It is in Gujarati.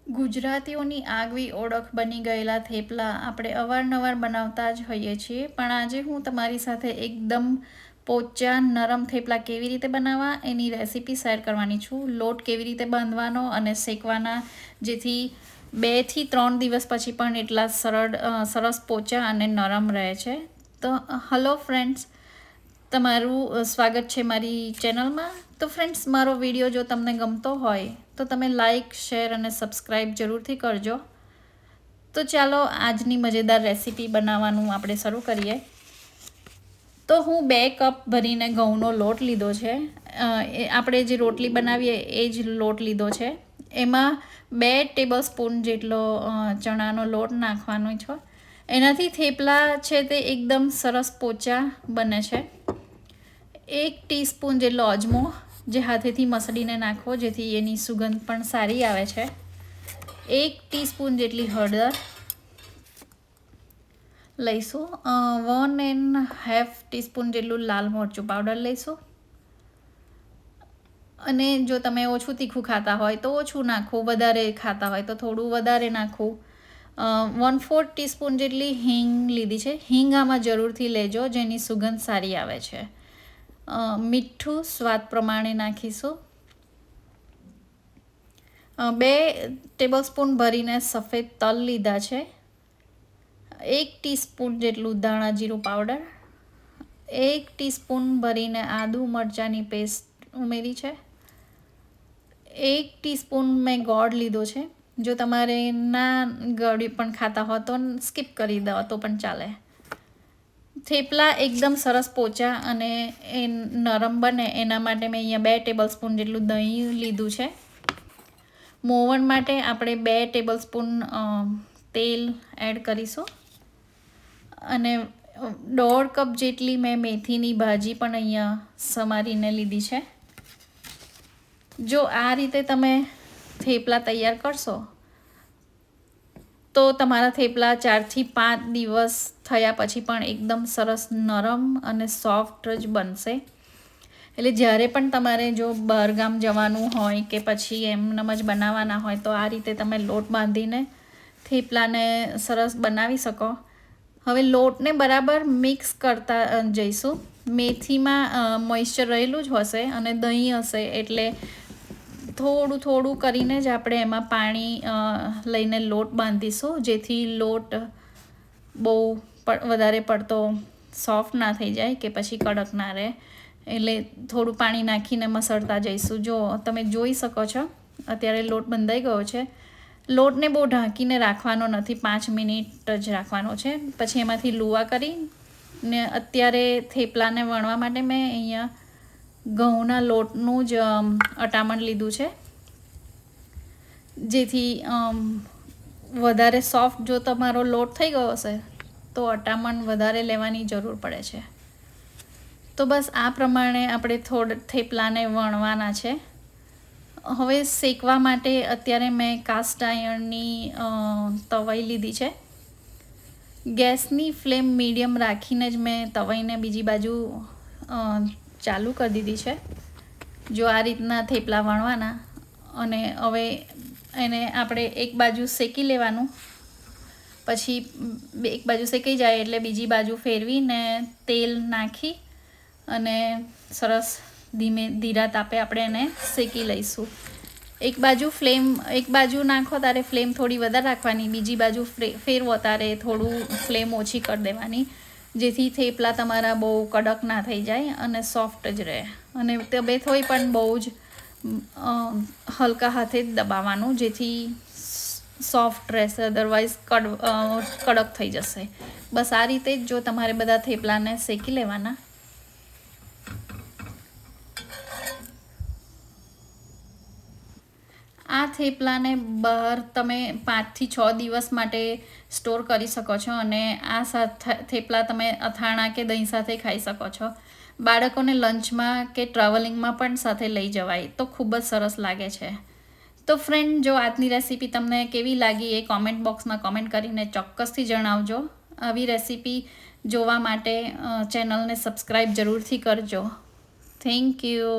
ગુજરાતીઓની આગવી ઓળખ બની ગયેલા થેપલા આપણે અવારનવાર બનાવતા જ હોઈએ છીએ, પણ આજે હું તમારી સાથે એકદમ પોચા નરમ થેપલા કેવી રીતે બનાવવા એની રેસીપી શેર કરવાની છું. લોટ કેવી રીતે બાંધવાનો અને શેકવાના, જેથી 2 થી 3 દિવસ પછી પણ એટલા સરસ પોચા અને નરમ રહે છે. તો હલો ફ્રેન્ડ્સ, તમારું સ્વાગત છે મારી ચેનલમાં. તો ફ્રેન્ડ્સ, મારો વિડીયો જો તમને ગમતો હોય તો તમે લાઈક, શેર અને સબસ્ક્રાઈબ જરૂરથી કરજો. તો ચાલો આજની મજેદાર રેસીપી બનાવવાનું આપણે શરૂ કરીએ. તો હું 2 કપ ભરીને ઘઉંનો લોટ લીધો છે. આપણે જે રોટલી બનાવીએ એ જ લોટ લીધો છે. એમાં 2 ટેબલ સ્પૂન જેટલો ચણાનો લોટ નાખવાનો છે. એનાથી થેપલા છે તે એકદમ સરસ પોચા બને છે. 1 ટીસ્પૂન જેટલો અજમો, જે હાથેથી મસળીને નાખવો જેથી એની સુગંધ પણ સારી આવે છે. 1 ટીસ્પૂન જેટલી હળદર લઈશું. 1.5 ટીસ્પૂન જેટલું લાલ મરચું પાવડર લઈશું. અને જો તમે ઓછું તીખું ખાતા હોય તો ઓછું નાખવું, વધારે ખાતા હોય તો થોડું વધારે નાખવું. 1/4 ટીસ્પૂન જેટલી હિંગ લીધી છે. હિંગ આમાં જરૂરથી લેજો, જેની સુગંધ સારી આવે છે. મીઠું સ્વાદ પ્રમાણે નાખીશું. 2 ટેબલ સ્પૂન ભરીને સફેદ તલ લીધા છે. 1 ટીસ્પૂન જેટલું ધાણા જીરું પાવડર. 1 ટીસ્પૂન ભરીને આદુ મરચાંની પેસ્ટ ઉમેરી છે. 1 ટીસ્પૂન મેં ગોળ લીધો છે. જો તમારે ના ગળી પણ ખાતા હો તો સ્કીપ કરી દો તો પણ ચાલે. થેપલા એકદમ સરસ પોચા અને એ નરમ બને એના માટે મેં અહીંયા 2 ટેબલ સ્પૂન જેટલું દહીં લીધું છે. મોવણ માટે આપણે 2 ટેબલ સ્પૂન તેલ એડ કરીશું. અને 1.5 કપ જેટલી મેં મેથીની ભાજી પણ અહીંયા સમારીને લીધી છે. જો આ રીતે તમે થેપલા તૈયાર કરશો તો તમારા થેપલા 4 થી 5 દિવસ થયા પછી પણ એકદમ સરસ નરમ અને સોફ્ટ જ બનશે. એટલે જ્યારે પણ તમારે જો બહારગામ જવાનું હોય કે પછી એમનેમ જ બનાવવાના હોય તો આ રીતે તમે લોટ બાંધીને થેપલાને સરસ બનાવી શકો. હવે લોટને બરાબર મિક્સ કરતા જઈશું. મેથીમાં મોઇશ્ચર રહેલું જ હશે અને દહીં હશે, એટલે થોડું કરીને જ આપણે એમાં પાણી લઈને લોટ બાંધીશું, જેથી લોટ બહુ વધારે પડતો સોફ્ટ ના થઈ જાય કે પછી કડક ના રહે. એટલે થોડું પાણી નાખીને મસળતા જઈશું. જો તમે જોઈ શકો છો અત્યારે લોટ બંધાઈ ગયો છે. લોટને બહુ ઢાંકીને રાખવાનો નથી, 5 મિનિટ જ રાખવાનો છે. પછી એમાંથી લુવા કરીને અત્યારે થેપલાને વણવા માટે મેં અહીંયા ઘઉંના લોટનું જ અટામણ લીધું છે, જેથી વધારે સોફ્ટ જો તમારો લોટ થઈ ગયો હશે તો અટામણ વધારે લેવાની જરૂર પડે છે. તો બસ આ પ્રમાણે આપણે થેપલાને વણવાના છે. હવે શેકવા માટે અત્યારે મેં કાસ્ટ આયર્નની તવાઈ લીધી છે. ગેસની ફ્લેમ મીડિયમ રાખીને જ મેં તવાઈને બીજી બાજુ ચાલુ કરી દીધી છે. જો આ રીતના થેપલા વણવાના અને હવે એને આપણે એક બાજુ શેકી લેવાનું. પછી એક બાજુ શેકાઈ જાય એટલે બીજી બાજુ ફેરવીને તેલ નાખી અને સરસ ધીરા તાપે આપણે એને શેકી લઈશું. એક બાજુ નાખો ત્યારે ફ્લેમ થોડી વધારે રાખવાની, બીજી બાજુ ફેરવો ત્યારે થોડું ફ્લેમ ઓછી કરી દેવાની, જેથી થેપલા તમારા બહુ કડક ના થઈ જાય અને સોફ્ટ જ રહે. અને તબિયત હોય પણ બહુ જ હલકા હાથે જ દબાવવાનું, જેથી સોફ્ટ રહેશે, અદરવાઇઝ કડક થઈ જશે. બસ આ રીતે જ જો તમારે બધા થેપલાને શેકી લેવાના. આ થેપલાને બહાર તમે 5 થી 6 દિવસ માટે સ્ટોર કરી શકો છો અને આ થેપલા તમે અથાણા કે દહીં સાથે ખાઈ શકો છો. બાળકોને લંચમાં કે ટ્રાવેલિંગમાં પણ સાથે લઈ જવાય તો ખૂબ જ સરસ લાગે છે. તો ફ્રેન્ડ, જો આજની રેસીપી તમને કેવી લાગી એ કોમેન્ટ બોક્સમાં કોમેન્ટ કરીને ચોક્કસથી જણાવજો. આવી રેસીપી જોવા માટે ચેનલને સબસ્ક્રાઈબ જરૂરથી કરજો. Thank you.